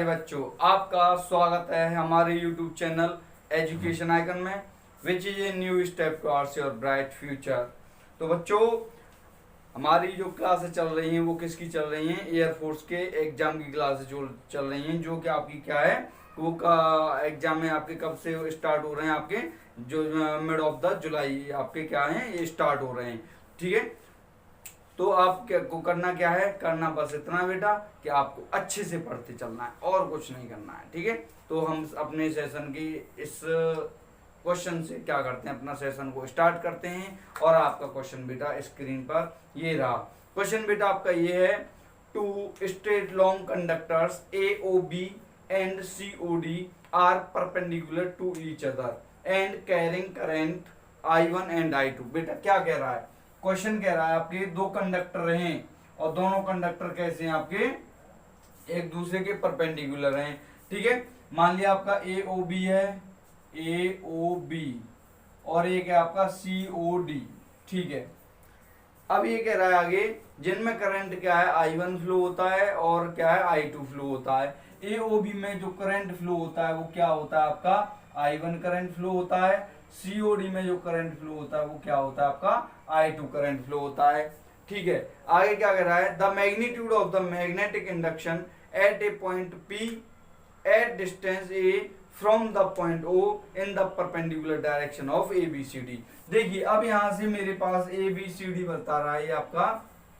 प्यारे बच्चों, आपका स्वागत है हमारे YouTube चैनल एजुकेशन आइकन में, which is a new step towards your bright future. तो बच्चों, हमारी जो क्लासेस चल रही हैं वो किसकी चल रही हैं? एयरफोर्स के एग्जाम की क्लासेस जो चल रही हैं, जो कि आपकी क्या है, वो का एग्जाम में आपके कब से स्टार्ट हो रहे हैं? आपके जो मिड ऑफ द जुलाई आपके क्या हैं, ये स्टार्ट हो रहे हैं। ठीक है, तो आप क्या को करना क्या है? करना बस इतना बेटा कि आपको अच्छे से पढ़ते चलना है और कुछ नहीं करना है। ठीक है, तो हम अपने सेशन की इस क्वेश्चन से क्या करते हैं, अपना सेशन को स्टार्ट करते हैं। और आपका क्वेश्चन बेटा स्क्रीन पर ये रहा। क्वेश्चन बेटा आपका ये है, two straight long conductors AOB and COD are perpendicular to each other and carrying current I1 and I2। बेटा क्या कह रहा है? क्वेश्चन कह रहा है आपके दो कंडक्टर हैं और दोनों कंडक्टर कैसे हैं? आपके एक दूसरे के परपेंडिकुलर हैं। ठीक है, मान लिया आपका AOB है, AOB, और एक है आपका COD। ठीक है, अब ये कह रहा है आगे, जिनमें करंट क्या है, I1 फ्लो होता है और क्या है, I2 फ्लो होता है। AOB में जो करंट फ्लो होता है वो क्या होता है? आपका I1 करंट फ्लो होता है। COD में जो करंट फ्लो होता है वो क्या होता है? आपका I2 करंट फ्लो होता है। ठीक है, आगे क्या कह रहा है? The magnitude of the magnetic induction eight A point P at distance A from the point O in the perpendicular direction of ABCD। देखिए, अब यहां से मेरे पास ABCD बता रहा है, ये आपका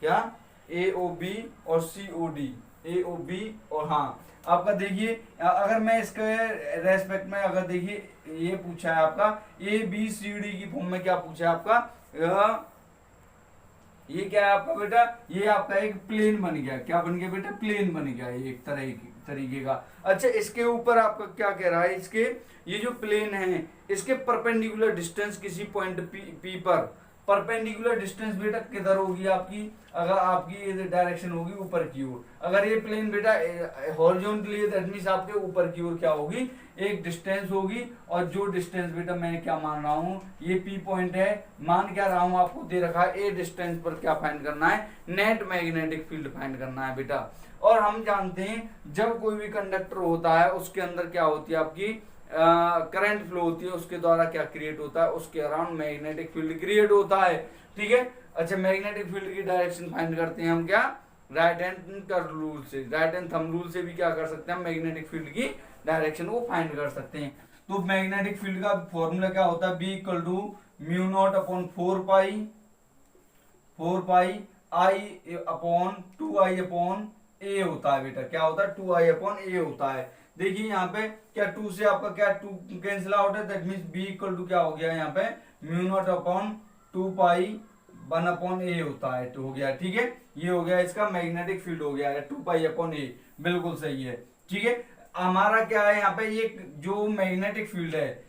क्या, AOB और COD, AOB और हाँ आपका देखिए, अगर मैं इसके रेस्पेक्ट में अगर देखिए ये पूछा है आपका ABCD की फॉर्म में, क्या पूछा है आपका, ये क्या है आपका बेटा, ये आपका एक प्लेन बन गया। क्या बन गया बेटा? प्लेन बन गया, ये एक तरीके का। अच्छा, इसके ऊपर आपका क्या कह रहा है? इसके ये जो प्लेन है, इसके परपेंडिकुलर डिस्टेंस किसी पॉइंट P पर, परपेंडिकुलर डिस्टेंस बेटा किधर होगी आपकी? अगर आपकी ये डायरेक्शन होगी ऊपर की ओर, अगर ये प्लेन बेटा हॉरिजॉन्टली है, दैट मींस आपके ऊपर की ओर क्या होगी, एक डिस्टेंस होगी। और जो डिस्टेंस बेटा मैं क्या मान रहा हूँ, ये P पॉइंट है, मान क्या रहा हूँ, आपको दे रखा है, ए डिस्टेंस पर क्या फाइंड करना है? नेट मैग्नेटिक फील्ड फाइंड करना है बेटा। और हम जानते हैं जब कोई भी कंडक्टर होता है उसके अंदर क्या होती है आपकी, करंट फ्लो होती है, उसके द्वारा क्या क्रिएट होता है, उसके अराउंड मैग्नेटिक फील्ड क्रिएट होता है। ठीक है, अच्छा, मैग्नेटिक फील्ड की डायरेक्शन फाइंड करते हैं हम क्या, राइट हैंड का रूल से, राइट हैंड थंब रूल से भी क्या कर सकते हैं, मैग्नेटिक फील्ड की डायरेक्शन को फाइंड कर सकते हैं। तो मैग्नेटिक फील्ड का फॉर्मूला क्या होता है? B equal to mu naught upon 4 pi I upon 2I upon A होता है बेटा। क्या होता है? 2I अपॉन A होता है। देखिए यहाँ पे क्या 2 से आपका क्या 2 कैंसिल आउट है, that means B equal to क्या हो गया यहाँ पे, mu naught upon 2 pi 1 upon A होता है, तो हो गया। ठीक है, ये हो गया इसका मैग्नेटिक फील्ड हो गया है 2 पाई अपॉन A, बिल्कुल सही है। ठीक है, हमारा क्या है यहाँ पे, ये जो मैग्नेटिक फील्ड है,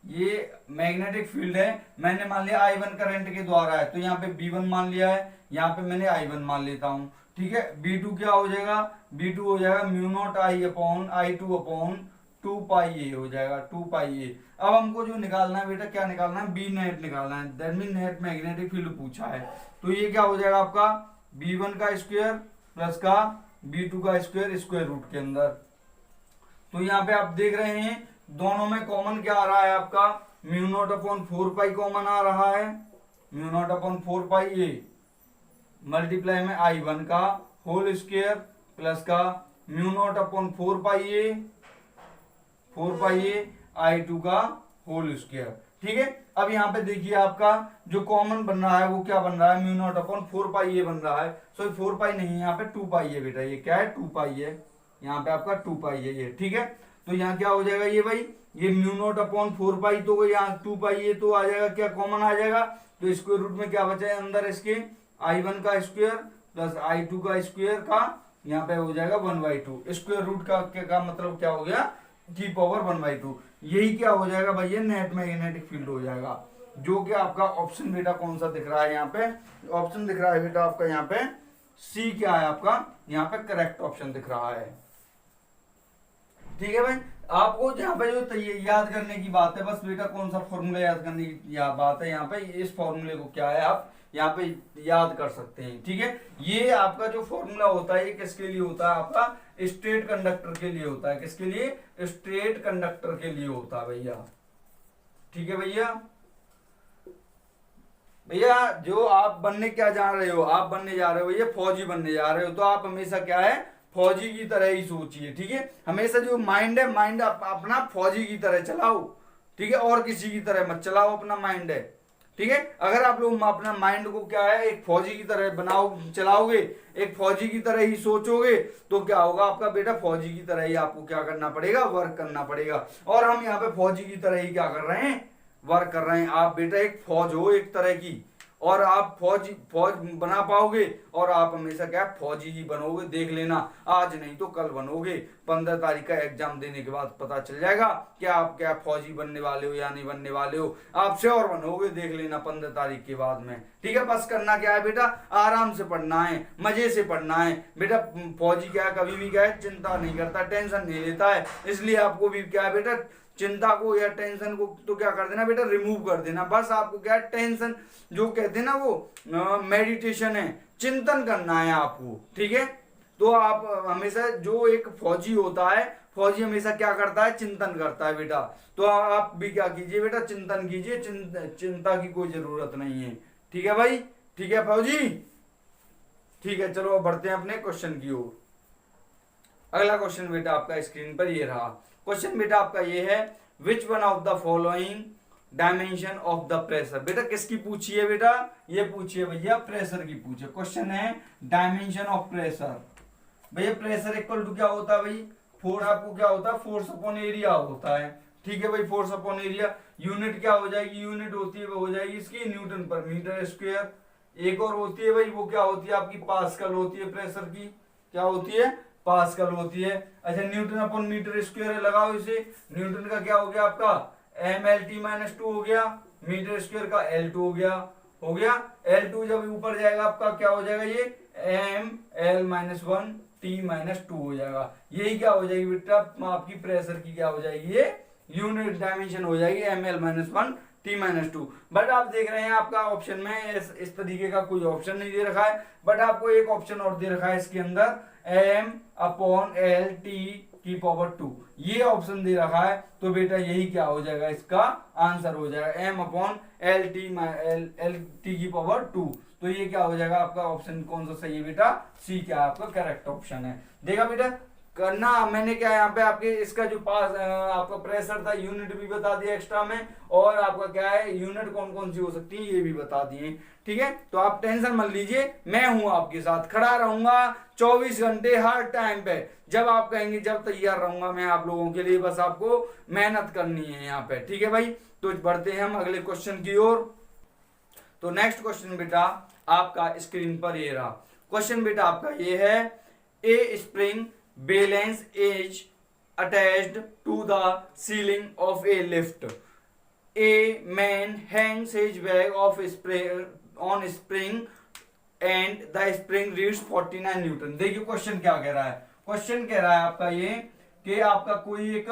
ये मैग्नेटिक फील्ड है, मैंने मान लिया I1 करंट के द्वारा है, तो यहाँ पे B1 मान लिया है, यहाँ पे मैंने I1 मान लेता हूँ। ठीक है, B2 क्या हो जाएगा? B2 हो जाएगा mu naught I upon I2 upon 2 pi A हो जाएगा, 2 पाई A। अब हमको जो निकालना है बेटा, क्या निकालना है? B नेट निकालना है, that mean net magnetic field पूछा है। तो ये क्या हो जाएगा आपका, B1 का स्क्वायर प्लस का B2 का स्क्वायर, स्क्वायर रूट के अंदर। तो यहाँ पे आप देख रहे हैं दोनों में कॉमन क्या आ रहा है आपका, mu naught upon 4 pi common आ रहा है, mu naught upon 4 pi A multiply में I1 का होल स्क्वायर प्लस का mu naught upon 4 pi A I2 का होल स्क्वायर। ठीक है, अब यहाँ पे देखिए आपका जो कॉमन बन रहा है वो क्या बन रहा है, mu naught upon 4 pi A बन रहा है। सॉरी 4 पाई नहीं है, यहाँ पे 2 पाई है बेटा, ये क्या है, 2 पाई है, यहाँ पे आपका 2 पाई है ये। ठीक है, तो यहाँ क्या हो जाएगा, ये भाई ये म्यू नॉट अपॉन 4 पाई, तो यहाँ 2 पाई है, तो आ जाएगा क्या, कॉमन आ जाएगा। तो स्क्वायर रूट में क्या बचा है अंदर, इसके I1 का स्क्वायर प्लस I2 का स्क्वायर का, यहाँ पे हो जाएगा 1/2। स्क्वायर रूट का मतलब क्या हो गया, की पावर 1/2। यही क्या हो जाएगा भाई, ये नेट मैग्नेटिक फील्ड हो जाएगा। जो कि आपका ऑप्शन बेटा कौन सा दिख रहा है, यहाँ पे ऑप्शन दिख रहा है बेटा आपका, यहाँ पे C क्या है आपका, यहाँ पे करेक्ट ऑप्शन दिख रहा है। ठीक है भाई, आपको यहाँ पे जो याद करने की बात है, बस बेटा कौन सा फॉर्मूला याद करने की बात है, यहाँ पे इस फॉर्मूले को क्या है आप यहाँ पे याद कर सकते हैं। ठीक है, ये आपका जो फॉर्मूला होता है ये किसके लिए होता है, आपका स्ट्रेट कंडक्टर के लिए होता है। किसके लिए? स्ट्रेट कंडक्टर के लिए होता है भैया। ठीक है भैया। भैया जो आप बनने क्या जा रहे हो, आप बनने जा रहे हो भैया फौजी बनने जा रहे हो, तो आप हमेशा क्या है, फौजी की तरह ही सोचिए। ठीक है, हमेशा जो माइंड है, माइंड अपना फौजी की तरह चलाओ। ठीक है, और किसी की तरह मत चलाओ अपना माइंड है। ठीक है, अगर आप लोग अपना माइंड को क्या है एक फौजी की तरह बनाओ, चलाओगे, एक फौजी की तरह ही सोचोगे, तो क्या होगा आपका बेटा, फौजी की तरह ही आपको क्या करना पड़ेगा, वर्क करना पड़ेगा। और हम यहाँ पे फौजी की तरह ही क्या कर रहे हैं, वर्क कर रहे हैं। आप बेटा एक फौज हो एक तरह की, और आप फौज बना पाओगे, और आप हमेशा क्या फौजी ही बनोगे। देख लेना, आज नहीं तो कल बनोगे। 15 तारीख का एग्जाम देने के बाद पता चल जाएगा कि आप क्या फौजी बनने वाले हो या नहीं बनने वाले हो। आप श्योर बनोगे, देख लेना 15 तारीख के बाद में। ठीक है, बस करना क्या है बेटा, आराम से पढ़ना है, मजे से पढ़ना है बेटा। फौजी क्या है, कभी भी क्या है, चिंता नहीं करता, टेंशन नहीं लेता है। इसलिए आपको भी क्या है बेटा, चिंता को या टेंशन को तो क्या कर देना बेटा, रिमूव कर देना। बस आपको क्या है, टेंशन जो कहते हैं ना वो मेडिटेशन है, चिंतन करना है आपको। ठीक है, तो आप हमेशा जो एक फौजी होता है, फौजी हमेशा क्या करता है, चिंतन करता है बेटा। तो आप भी क्या कीजिए बेटा, चिंतन कीजिए, चिंता की कोई जरूरत नहीं है। ठीक है भाई, ठीक है फौजी। ठीक है, चलो अब बढ़ते हैं अपने क्वेश्चन की ओर। अगला क्वेश्चन बेटा आपका स्क्रीन पर ये रहा। क्वेश्चन बेटा आपका ये है, which one of the following dimension of the pressure. बेटा किसकी पूछी है बेटा, ये पूछिए भैया प्रेशर की पूछे। क्वेश्चन है डायमेंशन ऑफ प्रेशर। भैया प्रेशर इक्वल टू क्या होता है भाई, फोर्स, आपको क्या होता है, फोर्स अपॉन एरिया होता है। ठीक है भाई, फोर्स अपॉन एरिया। यूनिट क्या हो जाएगी, यूनिट होती है वो हो जाएगी इसकी न्यूटन पर मीटर स्क्वायर। एक और होती है भाई, वो क्या होती है आपकी, पास्कल होती है प्रेशर की। क्या होती है, पास्कल होती है। अच्छा, न्यूटन अपॉन मीटर स्क्वायर लगाओ इसे। न्यूटन का क्या हो गया आपका, MLT-2 हो गया, मीटर स्क्वायर का L2 हो गया। हो गया, L2 जब ऊपर जाएगा आपका क्या हो जाएगा, ये ML-1T-2 हो जाएगा। यही क्या हो जाएगी बेटा, आपकी प्रेशर की क्या हो जाएगी, ये यूनिट डायमेंशन हो जाएगी ML-1T-2। बट आप देख रहे हैं आपका ऑप्शन में इस तरीके का कोई ऑप्शन नहीं दे रखा है, बट आपको एक ऑप्शन और दे रखा है इसके अंदर, M/L/T⁴ ये ऑप्शन दे रखा है। तो बेटा यही क्या हो जाएगा, इसका आंसर हो जाएगा M/L/T⁴। तो ये क्या हो जाएगा आपका ऑप्शन कौन सा सही है बेटा, सी क्या आपका करेक्ट ऑप्शन है। देखा बेटा, करना मैंने क्या यहाँ पे आपके इसका जो पास आपका प्रेशर था, यूनिट भी बता दिया एक्स्ट्रा में, और आपका क्या है यूनिट कौन कौन सी हो सकती है ये भी बता दिए। ठीक है, तो आप टेंशन मत लीजिए, मैं हूं आपके साथ, खड़ा रहूंगा 24 घंटे हर टाइम पे। जब आप कहेंगे जब तैयार रहूंगा मैं आप लोगों के लिए, बस आपको मेहनत करनी है यहाँ पे। ठीक है भाई, तो बढ़ते हैं हम अगले क्वेश्चन की ओर। तो नेक्स्ट क्वेश्चन बेटा आपका स्क्रीन पर ये रहा। क्वेश्चन बेटा आपका ये है, ए spring balance is attached to the ceiling of a lift. A man hangs his bag of spring on spring and the spring reads 49 Newton. देखिए क्वेश्चन क्या कह रहा है, क्वेश्चन कह रहा है आपका ये कि आपका कोई एक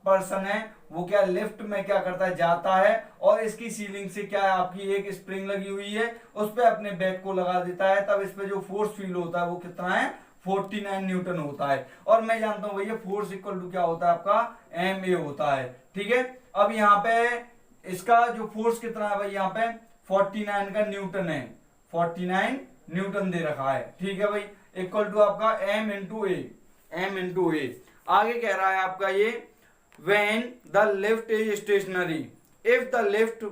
पर्सन है, वो क्या लिफ्ट में क्या करता है, जाता है, और इसकी सीलिंग से क्या है आपकी एक स्प्रिंग लगी हुई है, उस पर अपने बैग को लगा देता है। तब इस पे जो फोर्स फील होता है वो कितना है, 49 न्यूटन होता है। और मैं जानता हूं भैया फोर्स इक्वल टू क्या होता है आपका, MA होता है। ठीक है, अब यहाँ पे इसका जो फोर्स कितना है भाई, यहाँ पे 49 का न्यूटन है, 49 न्यूटन दे रखा है। ठीक है भाई, इक्वल टू आपका M इंटू ए। आगे कह रहा है आपका ये, when the lift is stationary, if the lift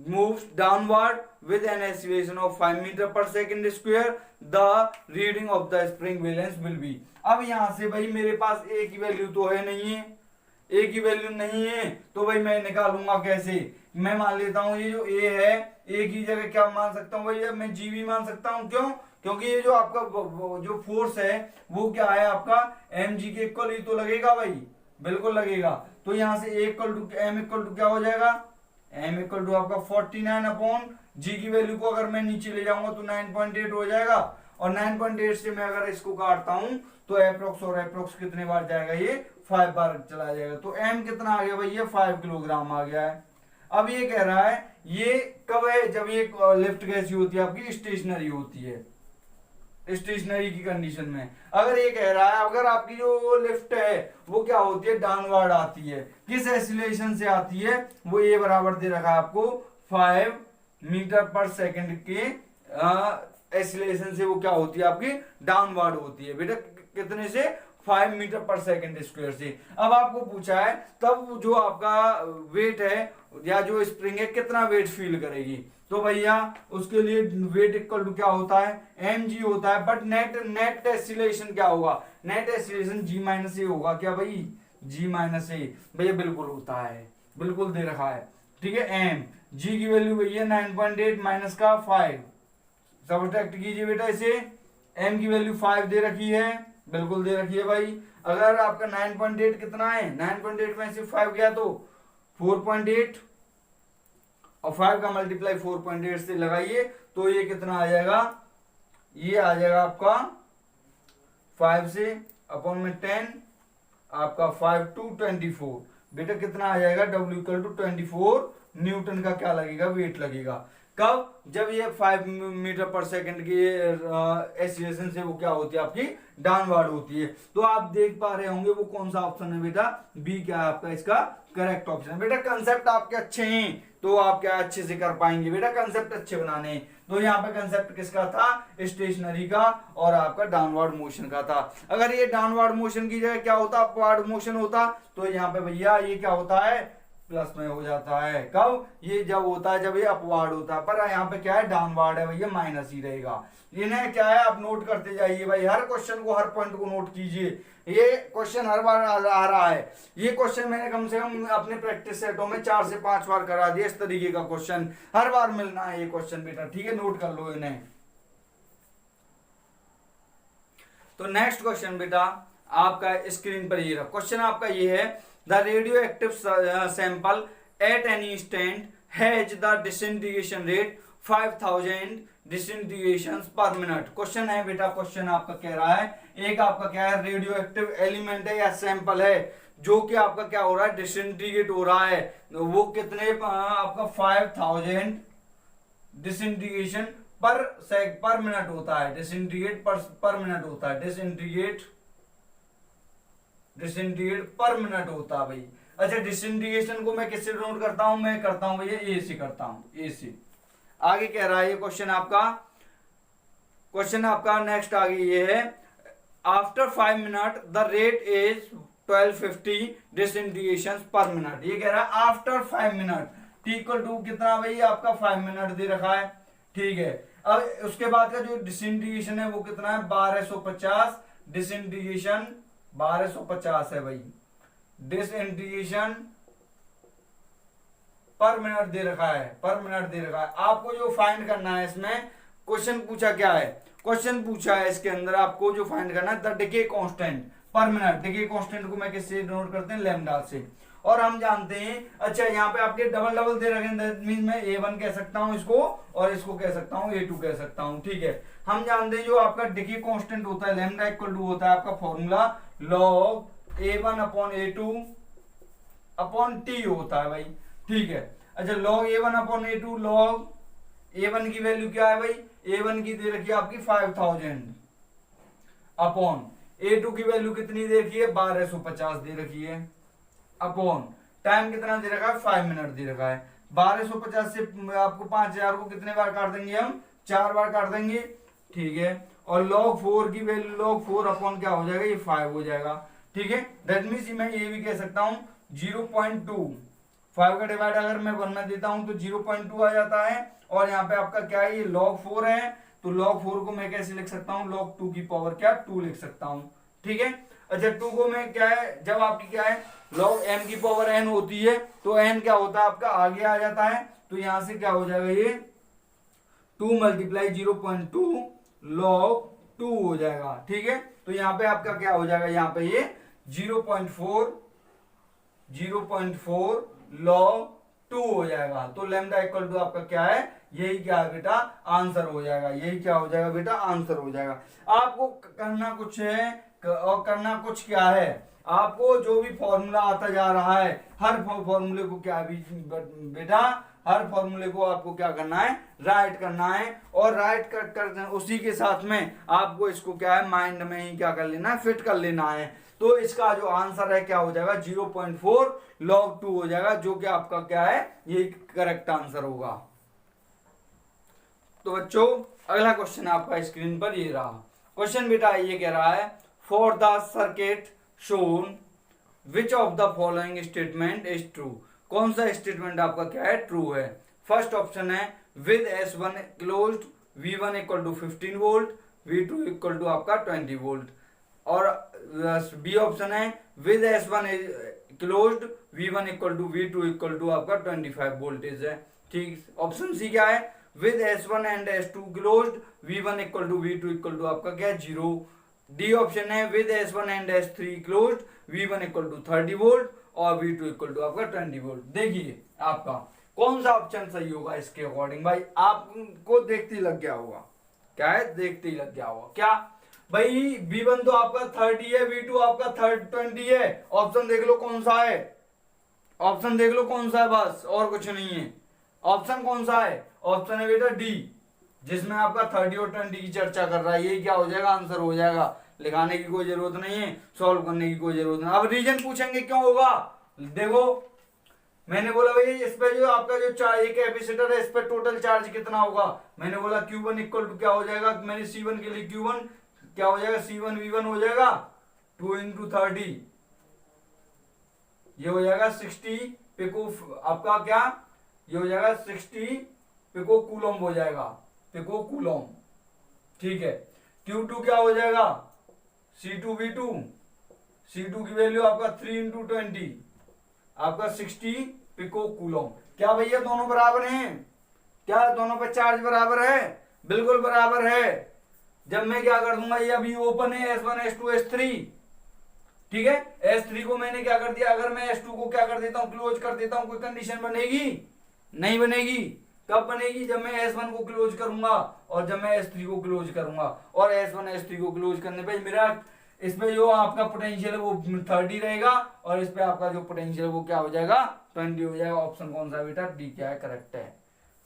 moves downward with an acceleration of 5 meter per second square, the reading of the spring balance will be। अब यहां से भाई मेरे पास ए की वैल्यू तो है नहीं है, ए की वैल्यू नहीं है, तो भाई मैं निकालूंगा कैसे। मैं मान लेता हूं ये जो ए है, ए की जगह क्या मान सकता हूं भाई, मैं जी भी मान सकता हूं। क्यों, क्योंकि ये जो आपका जो फोर्स है वो क्या है आपका mg के इक्वल ही तो लगेगा भाई, बिल्कुल लगेगा। तो यहां से A equal to M equal to क्या हो जाएगा, m इक्वल टू आपका 49 अपॉन जी की वैल्यू को अगर मैं नीचे ले जाऊंगा तो 9.8 हो जाएगा, और 9.8 से मैं अगर इसको काटता हूं तो अप्रोक्स और अप्रोक्स कितने बार जाएगा, ये 5 बार चला जाएगा। तो m कितना आ गया भाई, ये 5 किलोग्राम आ गया है। अब ये कह रहा है ये कब है, जब ये लिफ्ट कैसी होती है आपकी, स्टेशनरी होती है। स्टेशनरी की कंडीशन में। अगर ये कह रहा है अगर आपकी जो लिफ्ट है वो क्या होती है, डाउनवर्ड आती है, किस एक्सीलरेशन से आती है, वो ये बराबर दे रखा है आपको 5 मीटर पर सेकंड के एक्सीलरेशन से वो क्या होती है आपकी, डाउनवर्ड होती है बेटा। कितने से, 5 मीटर पर सेकंड स्क्वायर से। अब आपको पूछा है तब जो आपका वेट है या जो स्प्रिंग है कितना वेट फील करेगी, तो भैया उसके लिए वेट इक्वल टू क्या होता है, mg होता है। बट नेट एक्सीलरेशन क्या होगा, नेट एक्सीलरेशन g माइनस ए होगा। क्या भाई, g माइनस ए भैया बिल्कुल होता है, बिल्कुल दे रखा है, ठीक है। m g की वैल्यू भैया 9.8 माइनस का 5, सब्ट्रैक्ट कीजिए बेटा इसे। m की वैल्यू 5 दे रखी है, बिल्कुल दे रखी है भाई। अगर आपका 9.8 कितना है, 9.8 में से 5 गया तो 4.8 और 5 का मल्टीप्लाई 4.8 से लगाइए तो ये कितना आ जाएगा, ये आ जाएगा आपका 5 से अपॉन में 10 आपका 5 to 24 बेटा कितना आ जाएगा, W इक्वल टू 24 न्यूटन का क्या लगेगा, वेट लगेगा। कब, जब ये 5 मीटर पर सेकंड की एक्सीलरेशन से वो क्या होती है आपकी, डाउनवर्ड होती है। तो आप देख पा रहे होंगे वो कौन सा ऑप्शन है बेटा, बी क्या है आपका इसका करेक्ट ऑप्शन है। बेटा कंसेप्ट आपके अच्छे हैं तो आप क्या अच्छे से कर पाएंगे बेटा, कंसेप्ट अच्छे बनाने हैं। तो यहाँ पे कंसेप्ट किसका था, स्टेशनरी का और आपका डाउनवर्ड मोशन का था। अगर ये डाउनवर्ड मोशन की जगह क्या होता, अपवर्ड मोशन होता, तो यहाँ पे भैया ये क्या होता है, प्लस में हो जाता है। कब, ये जब होता है जब ये अपवर्ड होता है, पर यहाँ पे क्या है डाउनवर्ड है भैया, माइनस ही रहेगा। इन्हें क्या है आप नोट करते जाइए भाई, हर क्वेश्चन को, हर पॉइंट को नोट कीजिए। ये क्वेश्चन हर बार आ रहा है, ये क्वेश्चन मैंने कम से कम अपने प्रैक्टिस सेटों में 4 से 5 बार करा दिया। इस तरीके का क्वेश्चन हर बार मिलना है ये क्वेश्चन बेटा, ठीक है, नोट कर लो इन्हें। तो नेक्स्ट क्वेश्चन बेटा आपका स्क्रीन पर ये रहा क्वेश्चन आपका ये है, the radio active sample at any instant has the disintegration rate 5000 disintegration पर मिनट। क्वेश्चन है बेटा, क्वेश्चन आपका कह रहा है एक आपका क्या है, रेडियो एक्टिव एलिमेंट है या सैंपल है जो कि आपका क्या हो रहा है, डिसइंटीग्रेट हो रहा है। वो कितने आपका 5000 डिसइंटीग्रेशन पर मिनट होता है, डिसइंटीग्रेट पर मिनट होता है, डिसइंटीग्रेट पर मिनट होता है भाई। अच्छा, डिसइंटीग्रेशन को मैं किससे नोट करता हूं, मैं करता हूं भैया ए से करता हूं, ए से। आगे कह रहा है ये क्वेश्चन आपका नेक्स्ट आगे ये है, after 5 minute the rate is 1250 disintegration पर मिनट। ये कह रहा है आफ्टर 5 मिनट इक्वल टू कितना भाई, आपका 5 मिनट दे रखा है, ठीक है। अब उसके बाद का जो डिसइंटीग्रेशन है वो कितना है, 1250 डिसइंटीग्रेशन 1250 है भाई, डिसइंटीग्रेशन पर मिनट दे रखा है, पर मिनट दे रखा है। आपको जो फाइंड करना है इसमें, क्वेश्चन पूछा क्या है, क्वेश्चन पूछा है इसके अंदर आपको जो फाइंड करना है द डिके कांस्टेंट पर मिनट। डिके कांस्टेंट को मैं किससे नोट करते हैं, लैम्डा से। और हम जानते हैं, अच्छा यहाँ पे आपके डबल दे रखे हैं, दैट मींस मैं A1 कह सकता हूँ इसको और इसको कह सकता हूँ A2 कह सकता हूँ, ठीक है। हम जानते हैं जो आपका डिके कांस्टेंट होता है लैम्डा इक्वल टू होता है आपका formula log A1 upon A2 upon T होता है भाई, ठीक है। अच्छा, log A1 upon A2, log A1 की वैल्यू क्या है भाई, A1 की दे रखी है आपकी 5000 अपॉन A2 की वैल्यू कितनी दे रखी है, 1250 दे रखी है, अपॉन टाइम कितना दे रखा है, 5 मिनट दे रखा है। 1250 से आपको 5000 को कितने बार काट देंगे हम, 4 बार काट देंगे, ठीक है। और log 4 की वैल्यू log 4 अपॉन क्या हो जाएगा, ये 5 हो जाएगा, ठीक है। दैट मींस मैं ये भी कह सकता हूं 0.2, 5 का डिवाइड अगर मैं 1 में देता हूं तो 0.2 आ जाता है। और यहाँ पे आपका क्या है, ये log 4 है, तो log 4 को मैं कैसे लिख सकता हूँ, log 2 की पावर क्या 2 लिख सकता हूँ, ठीक है। अच्छा, 2 को मैं क्या है, जब आपकी क्या है log m की पावर n होती है तो n क्या होता है आपका आगे आ जाता है, तो यहां से क्या हो जाएगा, ये 2 मल्टीप्लाई 0.2 log 2 हो जाएगा, ठीक है। तो यहाँ पे आपका क्या हो जाएगा, यहाँ पे ये 0.4 log 2 हो जाएगा। तो लैम्डा इक्वल टू आपका क्या है, यही क्या है बेटा, आंसर हो जाएगा, यही क्या हो जाएगा बेटा, आंसर हो जाएगा। आपको करना कुछ है और करना कुछ क्या है, आपको जो भी फॉर्मूला आता जा रहा है हर फॉर्मूले को क्या बेटा, हर फॉर्मूले को आपको क्या करना है, राइट करना है। और राइट कर उसी के साथ में आपको इसको क्या है, माइंड में ही क्या कर लेना है, फिट कर लेना है। तो इसका जो आंसर है क्या हो जाएगा, 0.4 log 2 हो जाएगा, जो कि आपका क्या है, ये करेक्ट आंसर होगा। तो बच्चों अगला क्वेश्चन आपका स्क्रीन पर ये रहा। क्वेश्चन बेटा ये कह रहा है, for the circuit shown which of the following statement is true. कौन सा स्टेटमेंट आपका क्या है, ट्रू है। फर्स्ट ऑप्शन है with S1 closed V1 equal to 15 volt, V2 equal to आपका 20 वोल्ट। और बी ऑप्शन है with S1 closed V1 equal to V2 equal to आपका 25 वोल्टेज है। ठीक। ऑप्शन सी क्या है, with S1 and S2 closed V1 equal to V2 equal to आपका क्या है, 0। डी ऑप्शन है with S1 and S3 closed V1 equal to 30 volt और V2 इक्वल टू आपका 20 वोल्ट। देखिए आपका कौन सा ऑप्शन सही होगा इसके अकॉर्डिंग। भाई आपको देखते ही लग गया होगा, क्या है, देखते ही लग गया होगा क्या भाई, V1 तो आपका 30 है, V2 आपका 20 है। ऑप्शन देख लो कौन सा है, ऑप्शन देख लो कौन सा है, बस और कुछ नहीं है। ऑप्शन कौन सा है, ऑप्शन है बेटा डी, जिसमें आपका 30 और 20 की चर्चा कर रहा है। ये क्या हो जाएगा, आंसर हो जाएगा। लिखाने की कोई जरूरत नहीं है, सॉल्व करने की कोई जरूरत नहीं। अब रीजन पूछेंगे क्यों होगा, देखो मैंने बोला भाई इस पे जो आपका जो एक कैपेसिटर है, इस पे टोटल चार्ज कितना होगा। मैंने बोला Q1 इक्वल टू क्या हो जाएगा, मैंने C1 के लिए Q1 क्या हो जाएगा, C1 V1 हो जाएगा 2 × 30, ये हो जाएगा 60 पिको आपका क्या, ये हो जाएगा 60 पिको कूलम हो जाएगा, पिको कूलम। ठीक है। Q2 क्या हो जाएगा, C2 V2, C2 की वैल्यू आपका 3 × 20 आपका 60 पिको कूलम। क्या भैया दोनों बराबर हैं, क्या दोनों पे चार्ज बराबर है, बिल्कुल बराबर है। जब मैं क्या कर दूंगा, ये अभी ओपन है S1 S2 S3, ठीक है। S3 को मैंने क्या कर दिया, अगर मैं S2 को क्या कर देता हूं, क्लोज कर देता हूं, कोई कंडीशन बनेगी, नहीं बनेगी। कब बनेगी, जब मैं S1 को क्लोज करूंगा और जब मैं S3 को क्लोज करूंगा। और S1 S3 को क्लोज करने पे मेरा इस पे जो आपका पोटेंशियल है वो 30 रहेगा और इस पे आपका जो पोटेंशियल है वो क्या हो जाएगा, 20 हो जाएगा। ऑप्शन कौन सा बेटा, डी क्या है, करेक्ट है।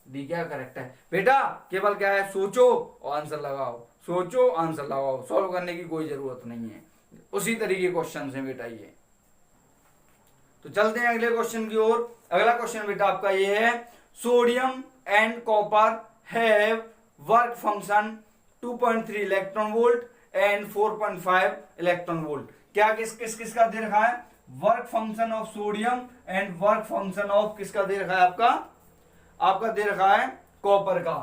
डी क्या करेक्ट है बेटा, केवल क्या है, सोचो और आंसर लगाओ, सोचो आंसर लगाओ, सॉल्व करने की कोई जरूरत नहीं है। उसी तरीके क्वेश्चन है बेटा ये। तो चलते हैं अगले क्वेश्चन की ओर। अगला क्वेश्चन बेटा आपका ये है, sodium and copper have work function 2.3 electron volt and 4.5 electron volt. क्या किसका दे रखा है, work function of sodium and work function of किसका दे रखा है, आपका दे रखा है कॉपर का,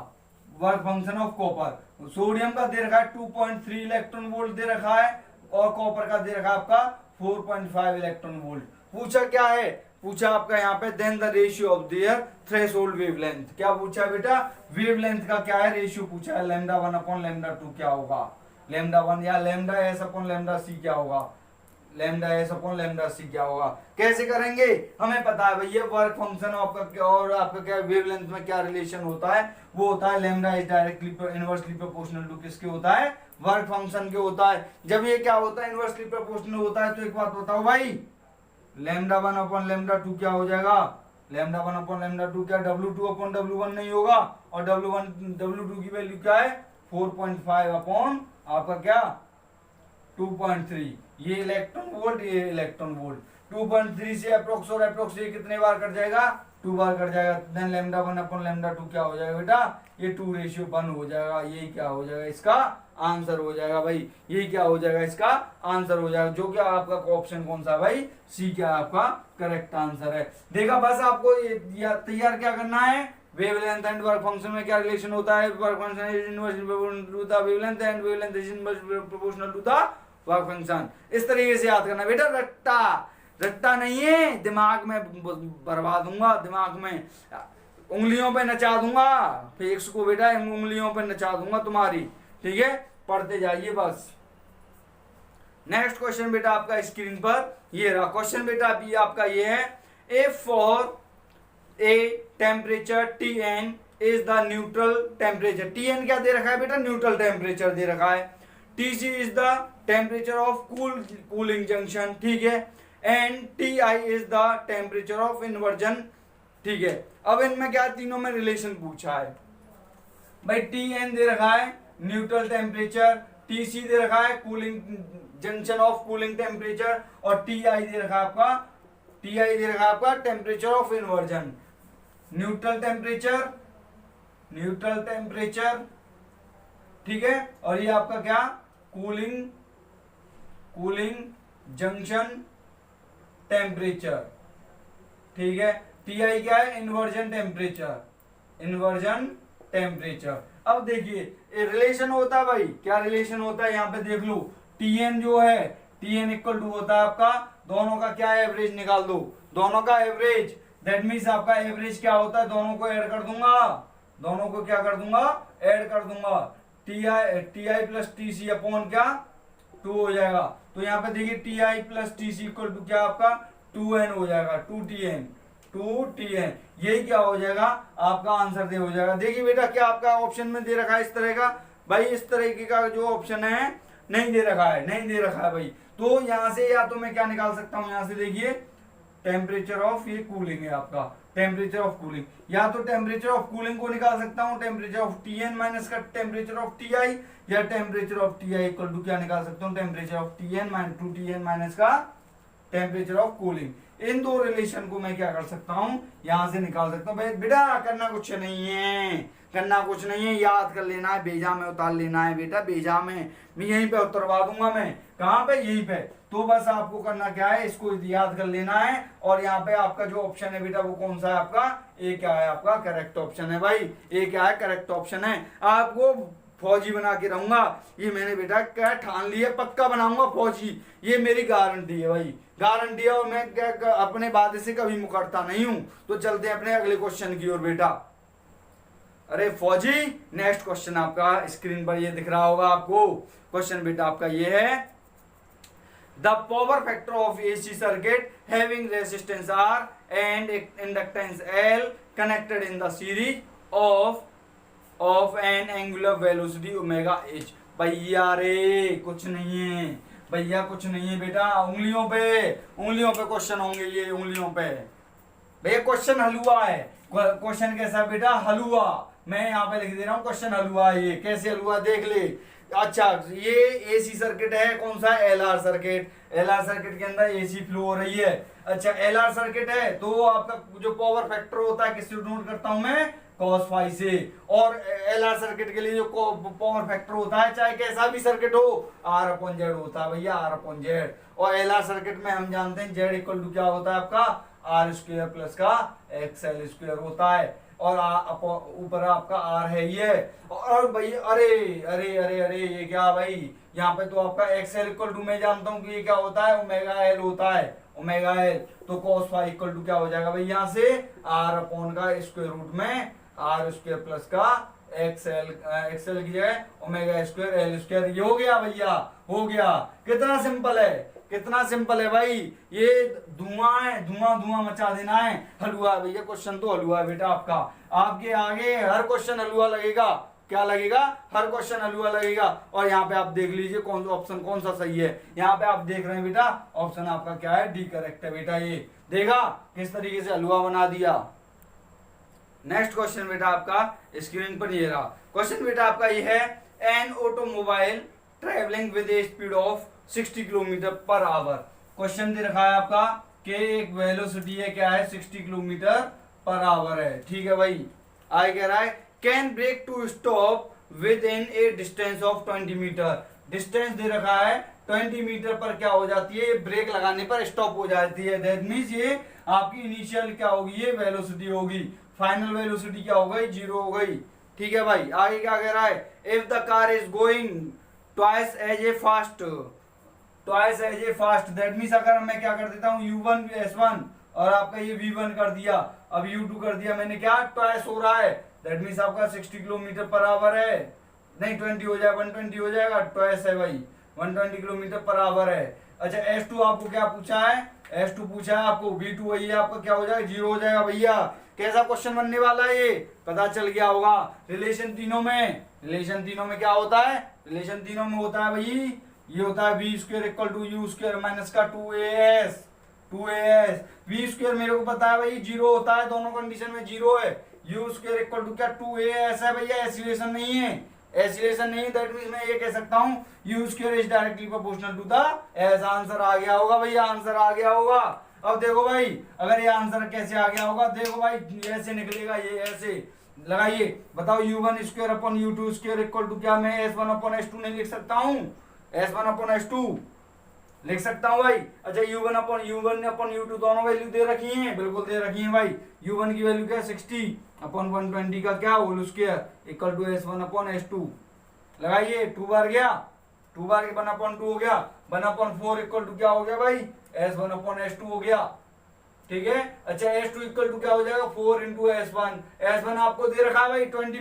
work function of copper. Sodium का दे रखा है 2.3 इलेक्ट्रॉन वोल्ट दे रखा है और कॉपर का दे रखा है आपका 4.5 इलेक्ट्रॉन वोल्ट। पूछा क्या है, पूछा आपका यहाँ पे then the ratio of their threshold wavelength. क्या पूछा है बेटा, वेवलेंथ का क्या है रेशियो पूछा है, λ1/λ2 क्या होगा, λ1 या λS/λc क्या होगा, λS/λc क्या होगा। कैसे करेंगे, हमें पता है भैया वर्क फंक्शन आपका और आपका क्या वेवलेंथ में क्या रिलेशन होता है, वो होता है lambda is directly inversely proportional to किसके होता है, वर्क फंक्शन के होता है। जब ये क्या होता है, इनवर्सली प्रोपोर्शनल होता है, तो एक बात बताओ भाई, λ1/λ2 क्या हो जाएगा, λ1/λ2 क्या W2/W1 नहीं होगा, और W2 की वैल्यू क्या है 4.5 अपॉन आपका क्या 2.3। ये इलेक्ट्रॉन वोल्ट, ये इलेक्ट्रॉन वोल्ट। 2.3 से अप्रोक्स और अप्रोक्स ये कितने बार कट जाएगा, 2 बार कट जाएगा। देन λ1/λ2 क्या हो जाएगा बेटा, ये 2:1 हो जाएगा। ये क्या हो जाएगा, इसका आंसर हो जाएगा भाई, ये क्या हो जाएगा, इसका आंसर हो जाएगा, जो क्या आपका ऑप्शन कौन सा है भाई, सी क्या आपका करेक्ट आंसर है। देखा, बस आपको तैयार क्या करना है, वेवलेंथ एंड वर्क फंक्शन में क्या रिलेशन होता है, work function is inversely proportional to the wavelength and wavelength is inversely proportional to the work function. इस तरीके से याद करना बेटा, रट्टा नहीं है, दिमाग में भरवा दूंगा, दिमाग में उंगलियों पे नचा दूंगा, फिजिक्स को बेटा उंगलियों पे नचा दूंगा तुम्हारी। ठीक है, पढ़ते जाइए बस। नेक्स्ट क्वेश्चन बेटा आपका स्क्रीन पर ये रहा। क्वेश्चन बेटा अभी आपका ये है, if for a temperature Tn is the neutral temperature. Tn क्या दे रखा है बेटा, न्यूट्रल टेम्परेचर दे रखा है। TC is the temperature of cooling junction, ठीक है, and TI is the temperature of inversion, ठीक है। अब इनमें क्या तीनों में रिलेशन पूछा है भाई। TN दे रखा है न्यूट्रल टेम्परेचर, TC दे रखा है cooling junction of cooling temperature, और TI दे रखा है आपका temperature of inversion. Neutral temperature, ठीक है, और ये आपका क्या कूलिंग जंक्शन टेम्परेचर, ठीक है। TI क्या है इन्वर्जन टेम्परेचर। अब देखिए रिलेशन होता है भाई, क्या रिलेशन होता है यहाँ पे देख लो। TN जो है TN इक्वल टू होता है आपका दोनों का क्या एवरेज निकाल दो, दोनों का एवरेज, दैट मीन्स आपका एवरेज क्या होता है, दोनों को ऐड कर दूंगा, दोनों को क्या कर दूंगा ऐड कर दूंगा। TI प्लस TC अपॉन क्या 2 हो जाएगा। तो यहाँ पे देखिए TI plus TC equal to क्या आपका 2N हो जाएगा, 2TN, यही क्या हो जाएगा आपका आंसर दे हो जाएगा। देखिए बेटा क्या आपका ऑप्शन में दे रखा है इस तरह का, भाई इस तरीके का जो ऑप्शन है नहीं दे रखा है भाई। तो यहाँ से या तो मैं क्या निकाल सकता हूँ, यहाँ से देखिए टेम्परेचर ऑफ ये कूलिंग है आपका, टेम्परेचर ऑफ कूलिंग, या तो टेम्परेचर ऑफ कूलिंग को निकाल सकता हूँ टेम्परेचर ऑफ TN माइनस का टेम्परेचर ऑफ TI, या temperature of TI equal to क्या निकाल सकता हूँ टेम्परेचर ऑफ TN माइनस का टेम्परेचर ऑफ कूलिंग। इन दो रिलेशन को मैं क्या कर सकता हूं यहां से निकाल सकता हूं। बेटा करना कुछ नहीं है, याद कर लेना है, बेजा में उतार लेना है बेटा, बेजा में मैं यहीं पे उतरवा दूंगा, मैं कहां पे यहीं पे। तो बस आपको करना क्या है, इसको याद कर लेना है। और यहाँ पे आपका जो ऑप्शन है बेटा वो कौन सा है आपका, ए क्या है आपका करेक्ट ऑप्शन है भाई, ए क्या है करेक्ट ऑप्शन है। आपको फौजी बना के रहूंगा, ये मैंने बेटा क्या ठान लिया, पक्का बनाऊंगा फौजी, ये मेरी गारंटी है भाई, गारंटी है। और मैं क्या अपने वादे से कभी मुकरता नहीं हूं। तो चलते हैं अपने अगले क्वेश्चन की ओर बेटा। अरे फौजी नेक्स्ट क्वेश्चन आपका स्क्रीन पर ये दिख रहा होगा आपको। क्वेश्चन बेटा आपका ये है, the power factor of AC circuit having resistance R and inductance L connected in the series of N angular velocity omega h। भैया रे कुछ नहीं है, भैया कुछ नहीं है बेटा, उंगलियों पे क्वेश्चन होंगे ये, उंगलियों पे भैया क्वेश्चन हलवा है। क्वेश्चन कैसा बेटा, हलवा, मैं यहाँ पे लिख दे रहा हूँ क्वेश्चन हलवा है। ये कैसे हलवा देख ले। अच्छा ये AC सर्किट है, कौन सा LR सर्किट, LR सर्किट के अंदर AC फ्लो हो रही है। अच्छा LR सर्किट है तो आपका जो पावर फैक्टर होता है किससे नोट करता हूं मैं, cos फाई से। और LR सर्किट के लिए जो पावर फैक्टर होता है चाहे कैसा भी सर्किट हो R/Z होता है भैया, R/Z। और LR सर्किट में हम जानते हैं Z इक्वल टू क्या होता है आपका R² प्लस का XL² होता है। और ऊपर आपका R है ये। और भाई अरे अरे अरे अरे ये क्या भाई, यहाँ पे तो आपका XL इक्वल टू मैं जानता हूँ कि ये क्या होता है ओमेगा L होता है, ओमेगा L। तो cos फाई इक्वल टू क्या हो जाएगा भाई, यहाँ से R/का स्क्वायर रूट में R² प्लस का XL की जगह ओमेगा² L²। ये हो गया भैया, हो गया। कितना सिंपल है भाई, ये धुआं है, धुआं मचा देना है। हलवा है भैया, क्वेश्चन तो हलवा है बेटा आपका। आपके आगे हर क्वेश्चन हलवा लगेगा, क्या लगेगा, हर क्वेश्चन हलवा लगेगा। और यहाँ पे आप देख लीजिए कौन सा ऑप्शन कौन सा सही है। यहाँ पे आप देख रहे हैं बेटा ऑप्शन आपका क्या है, डी करेक्ट है बेटा। ये देखा किस तरीके से हलवा बना दिया। नेक्स्ट क्वेश्चन बेटा आपका स्क्रीन पर ये रहा। क्वेश्चन बेटा आपका ये है, an automobile travelling with a speed of 60 kilometre per hour. Question दे रखा है आपका कि एक वेलोसिटी है क्या है 60 किलोमीटर पर आवर है, ठीक है भाई। आगे कह रहा है can brake to stop within a distance of 20 metre. Distance दे रखा है 20 मीटर पर क्या हो जाती है, ब्रेक लगाने पर स्टॉप हो जाती है। दैट मींस ये आपकी इनिशियल क्या होगी, ये वेलोसिटी होगी। फाइनल वेलोसिटी क्या हो गई, 0 हो गई, ठीक है भाई। आगे क्या कह रहा है, if the car is going twice as a fast, that means अगर मैं क्या कर देता हूँ U1 S1 और आपका ये V1 कर दिया, अब U2 कर दिया मैंने, क्या ट्वाइस हो रहा है, दैट मींस आपका 60 किलोमीटर पर आवर है, नहीं 20 हो जाएगा, 120 हो जाएगा, ट्वाइस है भाई, 120 किलोमीटर पर आवर है। अच्छा S2 आपको क्या पूछा है, S2 पूछा है आपको, V2 वही है आपका, क्या हो जाएगा 0 हो जाएगा भैया। कैसा क्वेश्चन बनने वाला है ये पता चल गया होगा। रिलेशन तीनों में क्या होता है, रिलेशन तीनों में होता है भाई, ये होता है v square equal to u square minus का 2as। v स्क्वायर मेरे को पता है भाई 0 होता है, दोनों कंडीशन में 0 है। u स्क्वायर इक्वल टू क्या 2as है भैया, एसिलेशन नहीं है, दैट मींस मैं ये कह सकता हूँ u square is directly proportional to the S. Answer आ गया होगा भैया, आंसर आ गया होगा। अब देखो भाई अगर ये आंसर कैसे आ गया होगा, देखो भाई ऐसे निकलेगा, ये ऐसे लगाइए, बताओ u1 square upon u2 square equal to क्या मैं s1 अपॉन s2 नहीं लिख सकता हूँ, s1 अपॉन s2 लिख सकता हूँ भाई। अच्छा u1 अपॉन u2 दोनों वैल्यू दे रखी हैं, बिल्कुल दे रखी हैं भाई। u1 की वैल्यू क्या है 60 अपॉन 120 का क्या whole square equal to s1 upon s2 लगाइए, 2 बार गया, 2 बार 1 अपॉन 2 हो गया, 1 अपॉन 4 इक्वल टू क्या हो गया भाई s1 अपॉन s2 हो गया, ठीक है। अच्छा s2 इक्वल टू क्या हो जाएगा 4 इंटू s1 आपको दे रखा है भाई 20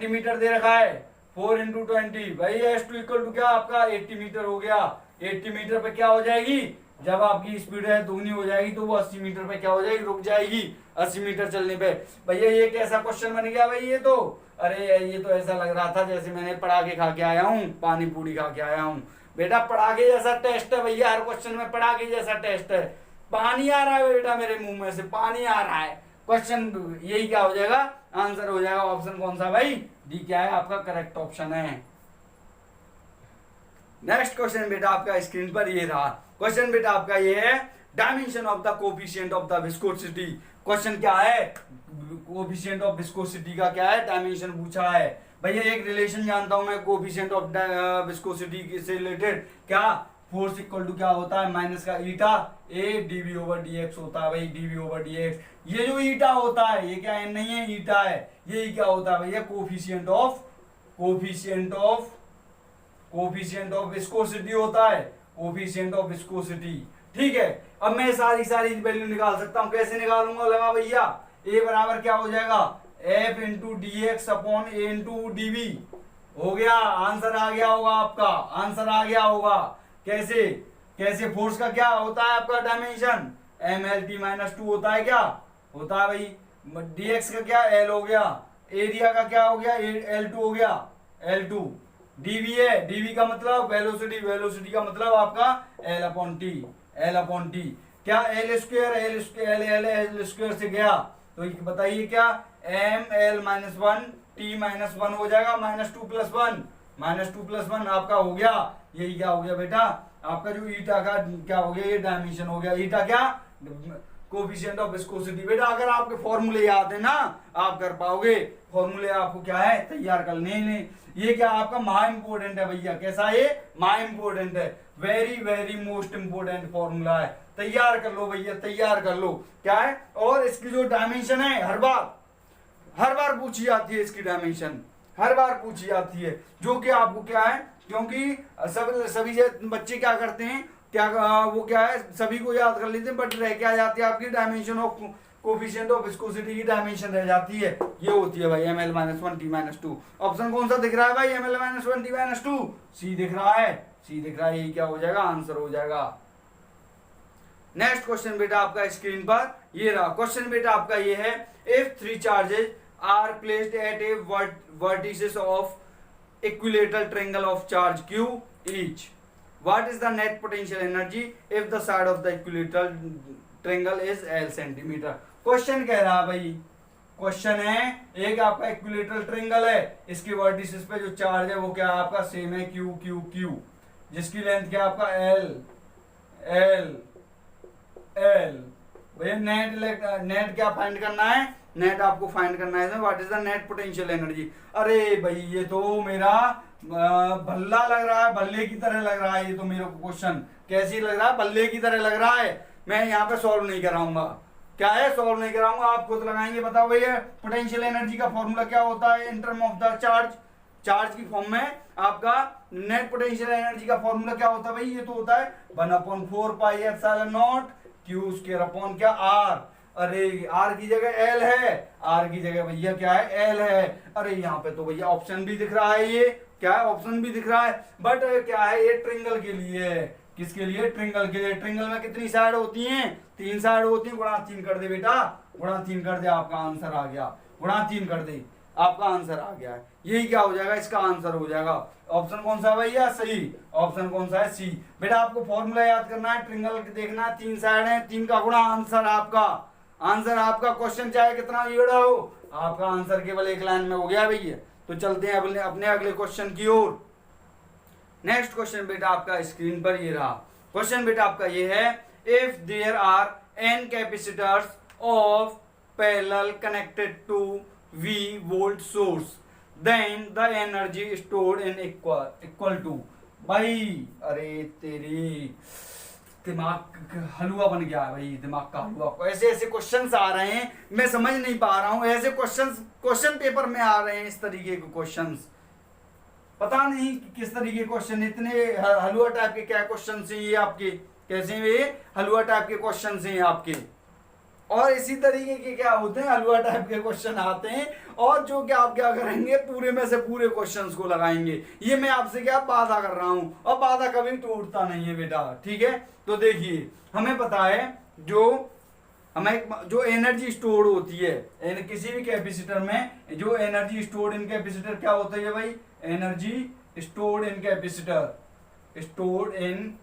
मीटर दे रखा है, 4 इंटू 20 भाई s2 इक्वल टू क्या आपका 80 मीटर हो गया। 80 मीटर पे क्या हो जाएगी, जब आपकी स्पीड है दुगनी हो जाएगी तो वो 80 मीटर पे क्या हो जाएगी, रुक जाएगी 80 मीटर चलने पे। भैया ये कैसा क्वेश्चन बन गया भाई, ये तो अरे ये तो ऐसा लग रहा था जैसे मैंने पढ़ा के खा के आया हूँ, पानी पूरी खा के आया हूँ। बेटा पढ़ाके जैसा टेस्ट है भैया, हर क्वेश्चन में पढ़ाके जैसा टेस्ट है। पानी आ रहा है बेटा मेरे मुंह में से, पानी आ रहा है। क्वेश्चन यही क्या हो जाएगा, आंसर हो जाएगा ऑप्शन कौन सा भाई, डी क्या है आपका करेक्ट ऑप्शन है। नेक्स्ट क्वेश्चन बेटा आपका स्क्रीन पर ये रहा। क्वेश्चन बेटा आपका ये है dimension of the coefficient of the viscosity. Question क्या है, कोफिशिएंट ऑफ विस्कोसिटी का क्या है डायमेंशन पूछा है। भैया एक रिलेशन जानता हूं मैं कोफिशिएंट ऑफ विस्कोसिटी से रिलेटेड, क्या फोर्स इक्वल टू क्या होता है माइनस का ईटा ए डीवी ओवर डीएक्स होता है भाई, डीवी ओवर डीएक्स। ये जो ईटा होता है ये क्या है, नहीं है ईटा है, ये क्या होता है भैया कोफिशिएंट ऑफ विस्कोसिटी होता है, कोफिशिएंट ऑफ विस्कोसिटी, ठीक है। अब मैं सारी वैल्यू निकाल सकता हूं, कैसे निकालूंगा, लगा भैया ए बराबर क्या हो जाएगा F into D X upon A into DV हो गया। आंसर आ गया होगा आपका, आंसर आ गया होगा। कैसे फोर्स का क्या होता है आपका dimension M L T minus 2 होता है, क्या होता है भाई, डीएक्स का क्या एल हो गया, एरिया का क्या हो गया एल टू हो गया, एल2 डीवी है, डीवी का मतलब वेलोसिटी का मतलब आपका एल अपॉन टी, क्या एल स्क्वायर से गया तो बताइए क्या M L minus 1 T minus 1 हो जाएगा, माइनस टू प्लस वन आपका हो गया। यही क्या हो गया बेटा आपका जो ईटा का क्या हो गया, ये डायमेंशन हो गया। ईटा क्या कोफिशिएंट ऑफ विस्कोसिटी। बेटा अगर आपके फॉर्मूले याद है ना आप कर पाओगे, फॉर्मूले आपको क्या है तैयार कर नहीं। ये क्या आपका महा इंपोर्टेंट है भैया, कैसा ये महा इंपोर्टेंट है, वेरी मोस्ट इंपोर्टेंट फॉर्मूला है, तैयार कर लो भैया, तैयार कर लो। क्या है और इसकी जो डायमेंशन है हर बार पूछी जाती है, इसकी डायमेंशन हर बार पूछी जाती है, जो कि आपको क्या है क्योंकि सभी बच्चे क्या करते हैं वो क्या है सभी को याद कर लेते हैं, बट रह क्या जाती है आपकी dimension of coefficient of viscosity की डायमेंशन रह जाती है, ये होती है भाई M L minus 1 T minus 2। Option कौन सा दिख रहा है भाई M L minus 1 T minus 2, C दिख रहा है, यही क्या हो जाएगा आंसर हो जाएगा। नेक्स्ट क्वेश्चन बेटा आपका स्क्रीन पर ये रहा। क्वेश्चन बेटा आपका ये है if 3 charges are placed at a vertices of equilateral triangle of charge q each, what is the net potential energy if the side of the equilateral triangle is l centimeter। Question कह रहा है भाई, question है एक आपका equilateral triangle है, इसके vertices पे जो चार्ज है वो क्या आपका सेम है q जिसकी लेंथ क्या आपका l भैया नेट क्या फाइंड करना है, नेट आपको फाइंड करना है what is the net potential energy. अरे भाई ये तो मेरा भल्ला लग रहा है, भल्ले की तरह लग रहा है, ये तो मेरे को क्वेश्चन कैसी लग रहा है, भल्ले की तरह लग रहा है। मैं यहाँ पे सॉल्व नहीं कराऊंगा, क्या है सॉल्व नहीं कराऊंगा, आप खुद लगाएंगे। बताओ भैया पोटेंशियल एनर्जी का फॉर्मूला क्या होता है in term of the charge की फॉर्म में आपका नेट पोटेंशियल एनर्जी का फॉर्मूला क्या होता है भाई, ये तो होता है 1/4 pi epsilon not q square upon क्या r। अरे आर की जगह एल है, आर की जगह भैया क्या है, एल है। अरे यहाँ पे तो भैया ऑप्शन भी दिख रहा है, ये क्या है, ऑप्शन भी दिख रहा है, बट क्या है, ये ट्रिंगल के लिए है। किसके लिए, ट्रिंगल के लिए। ट्रिंगल में कितनी साइड होती हैं, 3 साइड होती हैं। गुणा 3 कर दे बेटा, गुणा 3 कर दे, आपका आंसर आ गया। गुणा 3 कर दे, आपका आंसर आ गया है। यही क्या हो जाएगा, इसका आंसर हो जाएगा। ऑप्शन कौन सा है भैया, सही। ऑप्शन कौन सा है, सी। बेटा आपको फॉर्मूला याद करना है, ट्रिंगल देखना है, 3 साइड है, 3 का गुणा, आंसर आपका। आंसर आपका, क्वेश्चन चाहे कितना भी बड़ा हो, आपका आंसर केवल एक लाइन में हो गया भैया। तो चलते हैं अपने अगले क्वेश्चन की ओर। नेक्स्ट क्वेश्चन बेटा आपका स्क्रीन पर ये रहा। क्वेश्चन बेटा आपका ये है, if there are n capacitors of parallel connected to V volt source, then the energy stored in equal to. भाई अरे तेरी दिमाग हलवा बन गया है भाई, दिमाग का हलवा। ऐसे ऐसे क्वेश्चंस आ रहे हैं, मैं समझ नहीं पा रहा हूं। ऐसे क्वेश्चन पेपर में आ रहे हैं इस तरीके के क्वेश्चंस, पता नहीं किस तरीके के क्वेश्चन, इतने हलवा टाइप के क्या क्वेश्चन हैं ये आपके, कैसे ये हलवा टाइप के क्वेश्चन हैं आपके। और इसी तरीके के क्या होते हैं, हलवा टाइप के क्वेश्चन आते हैं, और जो कि आप क्या करेंगे, पूरे में से पूरे क्वेश्चंस को लगाएंगे। ये मैं आपसे क्या वादा कर रहा हूं, और वादा कभी टूटता नहीं है बेटा, ठीक है। तो देखिए हमें पता है, जो एनर्जी स्टोर होती है किसी भी कैपेसिटर में, जो एनर्जी स्टोर्ड इन कैपेसिटर क्या होता है भाई, energy stored in capacitor, stored in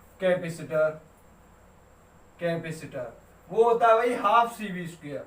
capacitor वो होता है भाई half CV square,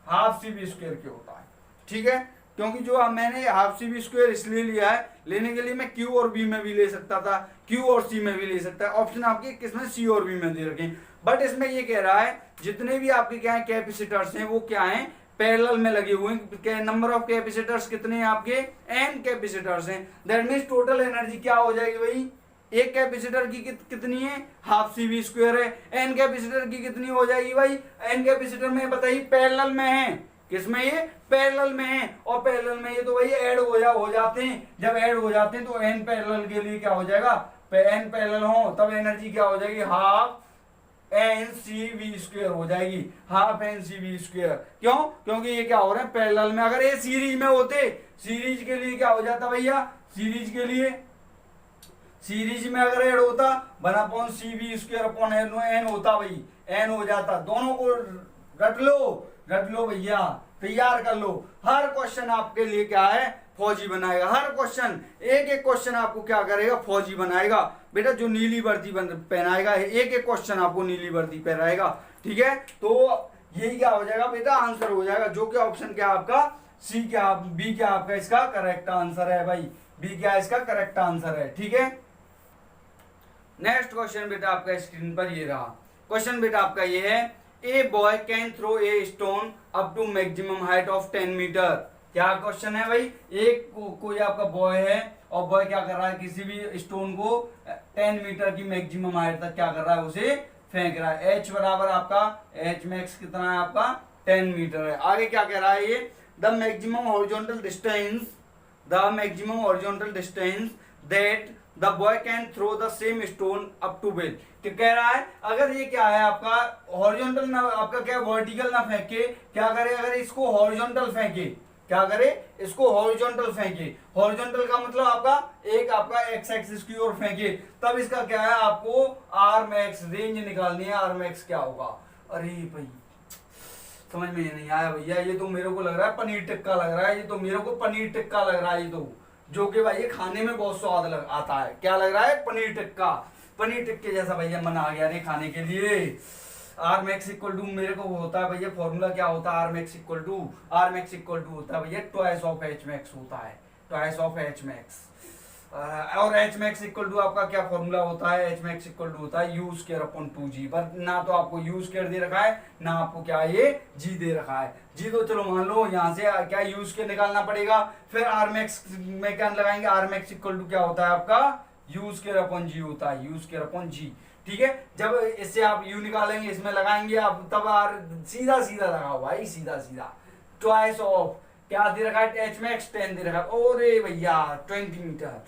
half CV square क्या होता है, ठीक है। क्योंकि जो मैंने हाफ CV स्क्वायर इसलिए लिया है, लेने के लिए मैं Q और B में भी ले सकता था, Q और C में भी ले सकता है। ऑप्शन आपके किसमें, C और B में दे रखे, बट इसमें ये कह रहा है जितने भी आपके क्या है कैपेसिटर्स हैं वो क्या हैं, पैरेलल में लगे हुए हैं। नंबर ऑफ कैपेसिटर्स कितने हैं आपके, n कैपेसिटर्स हैं। दैट मींस टोटल एनर्जी क्या हो जाएगी भाई, एक कैपेसिटर की कितनी है, हाफ CV स्क्वायर है। n कैपेसिटर की कितनी हो जाएगी भाई, n कैपेसिटर में बताइए पैरेलल में है, किसमें, ये पैरेलल में है। और पैरेलल में ये तो भाई ऐड हो जाते हैं, जब ऐड हो जाते हैं तो n पैरेलल के लिए क्या हो जाएगा, n पैरेलल हो तब एनर्जी क्या हो जाएगी, हाफ NCV स्क्वायर हो जाएगी, हाफ NCV स्क्वायर। क्यों, क्योंकि ये क्या हो रहा है पैरेलल में। अगर ये सीरीज में होते, सीरीज के लिए क्या हो जाता भैया, सीरीज के लिए, सीरीज में अगर ऐड होता 1/CV स्क्वायर अपॉन n होता भाई, n हो जाता। दोनों को रट लो भैया, तैयार कर लो। हर क्वेश्चन आपके लिए क्या है, फौजी बनाएगा। हर क्वेश्चन, एक एक क्वेश्चन आपको क्या करेगा, फौजी बनाएगा बेटा। जो नीली वर्दी पहनाएगा, एक एक क्वेश्चन आपको नीली वर्दी पहनाएगा, ठीक है। तो यही क्या हो जाएगा बेटा, आंसर हो जाएगा। जो कि ऑप्शन क्या आपका, सी क्या, बी क्या आपका इसका करेक्ट आंसर है भाई, बी क्या इसका करेक्ट आंसर है, ठीक है। नेक्स्ट क्वेश्चन बेटा आपका स्क्रीन पर ये रहा। क्वेश्चन बेटा आपका ये है, a boy can throw a stone up to maximum height of 10 metre. क्या क्वेश्चन है भाई, एक कोई आपका बॉय है, और बॉय क्या कर रहा है, किसी भी स्टोन को 10 मीटर की मैक्सिमम हाइट तक क्या कर रहा है, उसे फेंक रहा है। H बराबर आपका, H मैक्स कितना है आपका, 10 मीटर है। आगे क्या कह रहा है ये, the maximum horizontal distance that the boy can throw the same stone up to bell. तो कह रहा है अगर ये क्या है आपका हॉरिजॉन्टल ना, आपका क्या वर्टिकल ना फेंके, क्या करे, अगर इसको हॉरिजॉन्टल फेंके, क्या करे, इसको हॉरिजॉन्टल फेंके। हॉरिजॉन्टल का मतलब आपका एक आपका एक्स एक्सिस की ओर फेंके, तब इसका क्या है, आपको आर मैक्स रेंज निकालनी है। आर मैक्स क्या होगा, अरे भाई समझ में नहीं आया भैया, ये तो मेरे को लग रहा है पनीर टिक्का लग रहा है, ये तो मेरे को पनीर टिक्का लग रहा है, ये तो जो कि भाई ये खाने में बहुत स्वाद आता है। क्या लग रहा है, पनीर टिक्का, पनीर टिक्के जैसा भैया मन आ गया रे खाने के लिए। आर मैक्स इक्वल टू मेरे को होता है भैया, फॉर्मूला क्या होता है, आर मैक्स इक्वल टू होता है भैया ट्वाइस ऑफ एच मैक्स होता है, ट्वाइस ऑफ एच मैक्स। और एच मैक्स इक्वल टू आपका क्या फॉर्मूला होता है, एच मैक्स इक्वल टू होता है यू स्क्वायर अपॉन 2g। पर ना तो आपको यू स्क्वायर दे रखा है, ना आपको क्या ये जी दे रखा है। जी तो चलो मान लो यहाँ से क्या यू स्क्वायर निकालना पड़ेगा, फिर आर मैक्स में क्या लगाएंगे, आर मैक्स इक्वल टू क्या होता है आपका यू स्क्वायर अपॉन जी होता है, यू स्क्वायर अपॉन जी, ठीक है। जब इससे आप यू निकालेंगे, इसमें लगाएंगे आप, तब आर सीधा सीधा लगाओ भाई, सीधा सीधा ट्वाइस ऑफ क्या दे रखा है, एच मैक्स 10 दे रखा है। ओरे भैया 20 मीटर,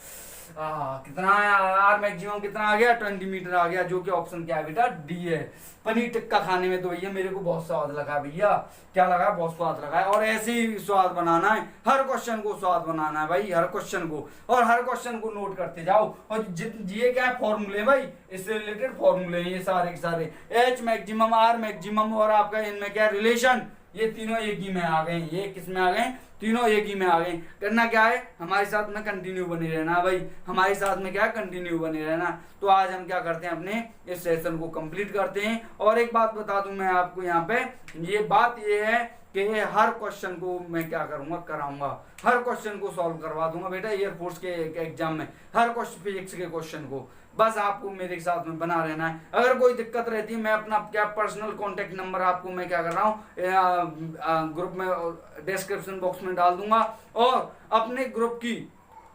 कितना आर मैक्सिमम कितना आ गया, 20 मीटर आ गया, जो कि ऑप्शन क्या है बेटा, डी है। पनीर टिक्का खाने में तो भैया मेरे को बहुत स्वाद लगा भैया, क्या लगा, बहुत स्वाद लगा है। और ऐसे ही स्वाद बनाना है, हर क्वेश्चन को स्वाद बनाना है भाई, हर क्वेश्चन को, और हर क्वेश्चन को नोट करते जाओ। और ये क्या है, फॉर्मूले भाई, इससे रिलेटेड फॉर्मूले ये सारे के सारे, एच मैक्सिमम, आर मैक्सिमम, और आपका इनमें क्या रिलेशन, ये तीनों एक ही में आ गए, ये किस में आ गए, तीनों एक ही में आ गए। करना क्या है, हमारे साथ में कंटिन्यू बने रहना भाई, हमारे साथ में क्या है, कंटिन्यू बने रहना। तो आज हम क्या करते हैं, अपने इस सेशन को कंप्लीट करते हैं। और एक बात बता दूं मैं आपको यहाँ पे, ये बात ये है कि हर क्वेश्चन को मैं क्या करूंगा, कराऊंगा, हर क्वेश्चन को सॉल्व करवा दूंगा बेटा एयरफोर्स के एग्जाम में, हर क्वेश्चन, फिजिक्स के क्वेश्चन को। बस आपको मेरे साथ में बना रहना है। अगर कोई दिक्कत रहती है, मैं अपना क्या पर्सनल कांटेक्ट नंबर आपको मैं क्या कर रहा हूँ, ग्रुप में डिस्क्रिप्शन बॉक्स में डाल दूंगा, और अपने ग्रुप की,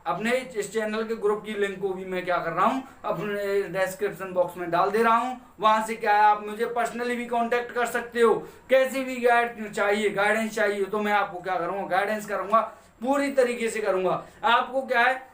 अपने इस चैनल के ग्रुप की लिंक को भी मैं क्या कर रहा हूँ, अपने डिस्क्रिप्शन बॉक्स में डाल दे रहा हूँ। वहां से क्या है, आप मुझे पर्सनली भी कांटेक्ट कर सकते हो, कैसी भी गाइडेंस चाहिए तो मैं आपको क्या करूँगा, गाइडेंस करूंगा, पूरी तरीके से करूंगा। आपको क्या है,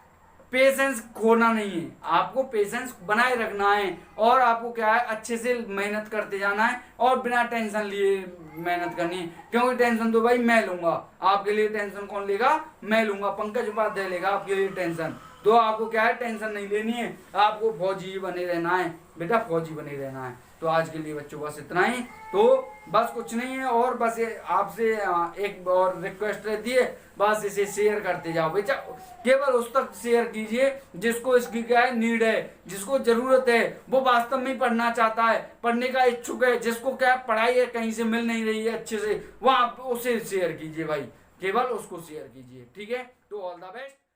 पेशेंस खोना नहीं है, आपको पेशेंस बनाए रखना है, और आपको क्या है, अच्छे से मेहनत करते जाना है, और बिना टेंशन लिए मेहनत करनी है। क्योंकि टेंशन तो भाई मैं लूंगा, आपके लिए टेंशन कौन लेगा, मैं लूंगा, पंकज उपाध्याय लेगा आपके लिए टेंशन। तो आपको क्या है, टेंशन नहीं लेनी है, आपको फौजी बने रहना है बेटा, फौजी बने रहना है। तो आज के लिए बच्चों बस इतना ही, तो बस कुछ नहीं है, और बस आपसे एक और रिक्वेस्ट रहती है, बस इसे शेयर करते जाओ बेटा, केवल उस तक शेयर कीजिए जिसको इसकी क्या है, नीड है, जिसको जरूरत है, वो वास्तव में पढ़ना चाहता है, पढ़ने का इच्छुक है, जिसको क्या पढ़ाई है कहीं से मिल नहीं रही है अच्छे से, वहां उसे शेयर कीजिए भाई, केवल उसको शेयर कीजिए, ठीक है। तो ऑल द बेस्ट।